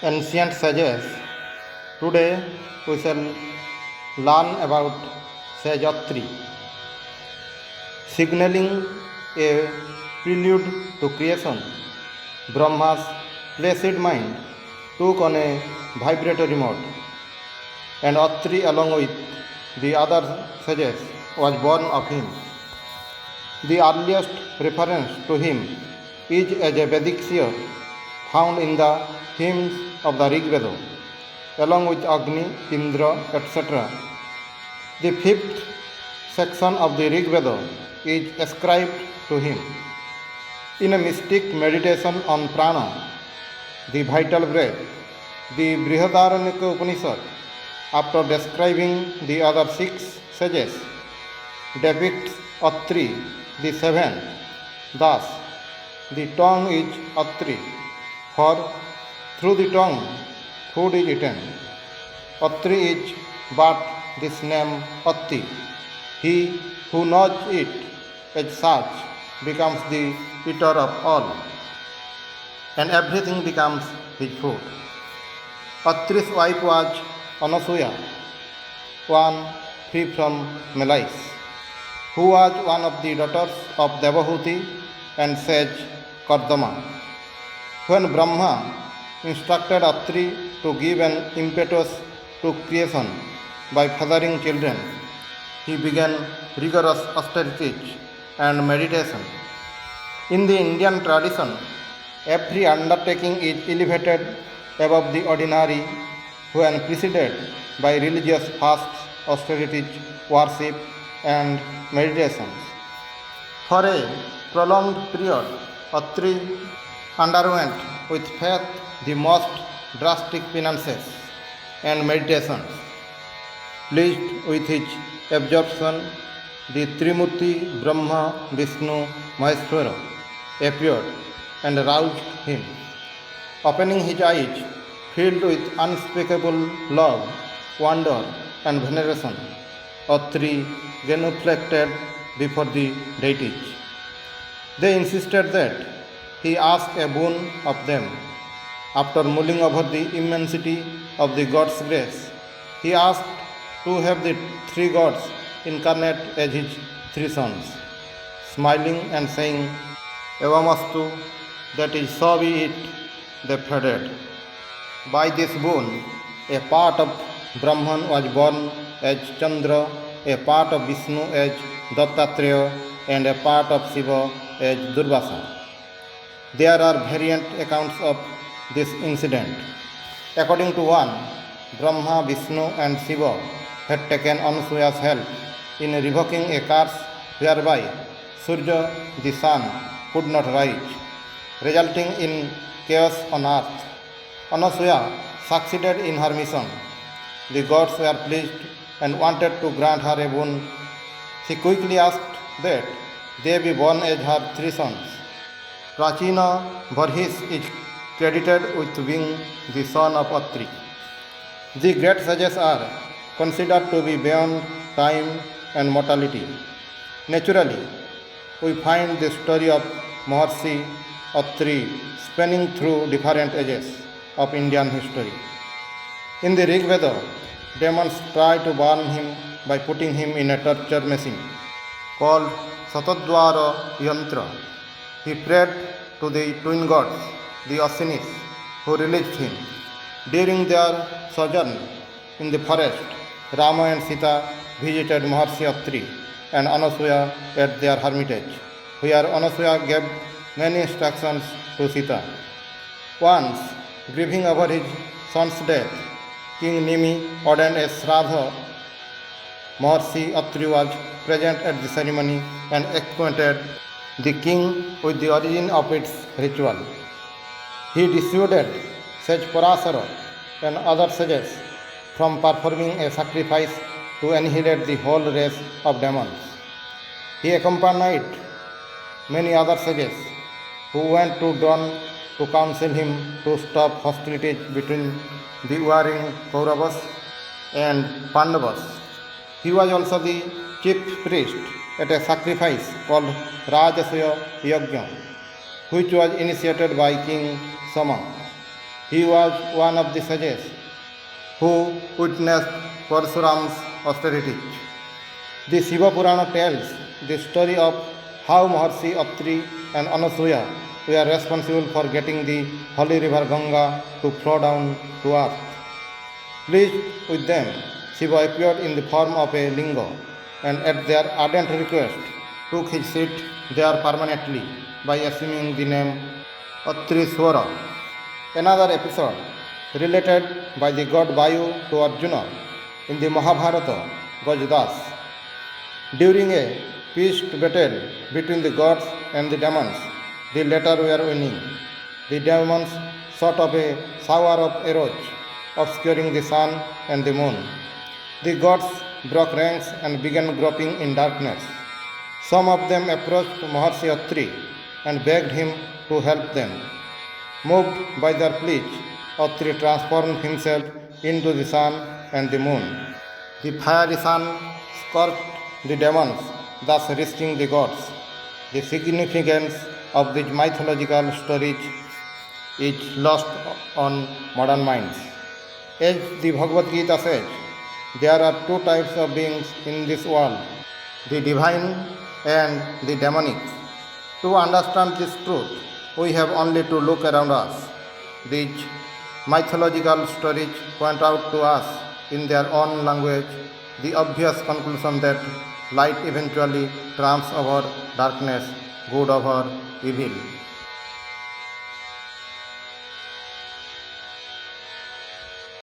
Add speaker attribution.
Speaker 1: Ancient sages. Today we shall learn about sage Atri, signaling a prelude to creation. Brahma's placid mind took on a vibratory mode, and Atri, along with the other sages, was born of him. The earliest reference to him is as a Vedic seer found in the hymns of the Rig Veda, along with Agni, Indra, etc. The fifth section of the Rig Veda is ascribed to him. In a mystic meditation on prana, the vital breath, the Brihadaranyaka Upanishad, after describing the other six sages, depicts Atri, the seventh. Thus, the tongue is Atri, for through the tongue food is eaten. Atri is but this name Atti. He who knows it as such becomes the eater of all, and everything becomes his food. Atri's wife was Anasuya, one free from malice, who was one of the daughters of Devahuti and sage Kardama. When Brahma instructed Atri to give an impetus to creation by fathering children, he began rigorous austerities and meditation. In the Indian tradition, every undertaking is elevated above the ordinary when preceded by religious fasts, austerities, worship, and meditations. For a prolonged period, Atri underwent with faith the most drastic penances and meditations. Pleased with his absorption, the Trimurti Brahma, Vishnu, Maheshwara appeared and roused him. Opening his eyes, filled with unspeakable love, wonder, and veneration, Atri genuflected before the deities. They insisted that he ask a boon of them. After mulling over the immensity of the God's grace, he asked to have the three gods incarnate as his three sons. Smiling and saying, Evamastu, that is, so be it, they pleaded. By this boon, a part of Brahman was born as Chandra, a part of Vishnu as Dattatreya, and a part of Shiva as Durvasa. There are variant accounts of this incident. According to one, Brahma, Vishnu, and Shiva had taken Anasuya's help in revoking a curse whereby Surya, the sun, could not rise, resulting in chaos on earth. Anasuya succeeded in her mission. The gods were pleased and wanted to grant her a boon. She quickly asked that they be born as her three sons. Prachina Varhis is credited with being the son of Atri. The great sages are considered to be beyond time and mortality. Naturally, we find the story of Maharshi Atri spanning through different ages of Indian history. In the Rig Veda, demons try to burn him by putting him in a torture machine called Satadwara Yantra. He prayed to the twin gods, the Ashinis, who released him. During their sojourn in the forest, Rama and Sita visited Maharshi Atri and Anasuya at their hermitage, where Anasuya gave many instructions to Sita. Once, grieving over his son's death, King Nimi ordained a Shraddha. Maharshi Atri was present at the ceremony and acquainted the king with the origin of its ritual. He dissuaded sage Parasara and other sages from performing a sacrifice to annihilate the whole race of demons. He accompanied many other sages who went to dawn to counsel him to stop hostilities between the warring Kauravas and Pandavas. He was also the chief priest at a sacrifice called Rajasuya Yajna, which was initiated by King Sama. He was one of the sages who witnessed Parshurama's austerities. The Shiva Purana tells the story of how Maharshi Atri and Anasuya were responsible for getting the holy river Ganga to flow down to earth. Pleased with them, Shiva appeared in the form of a linga and at their ardent request took his seat there permanently by assuming the name Atriswara. Another episode related by the god Vayu to Arjuna in the Mahabharata goes thus. During a pitched battle between the gods and the demons, the latter were winning. The demons shot up a shower of arrows, obscuring the sun and the moon. The gods broke ranks and began groping in darkness. Some of them approached Maharshi Atri and begged him to help them. Moved by their pleas, Atri transformed himself into the sun and the moon. The fiery sun scorched the demons, thus reaching the gods. The significance of these mythological stories is lost on modern minds. As the Bhagavad Gita says, there are two types of beings in this world, the divine and the demonic. To understand this truth, we have only to look around us. These mythological stories point out to us in their own language the obvious conclusion that light eventually triumphs over darkness, good over evil.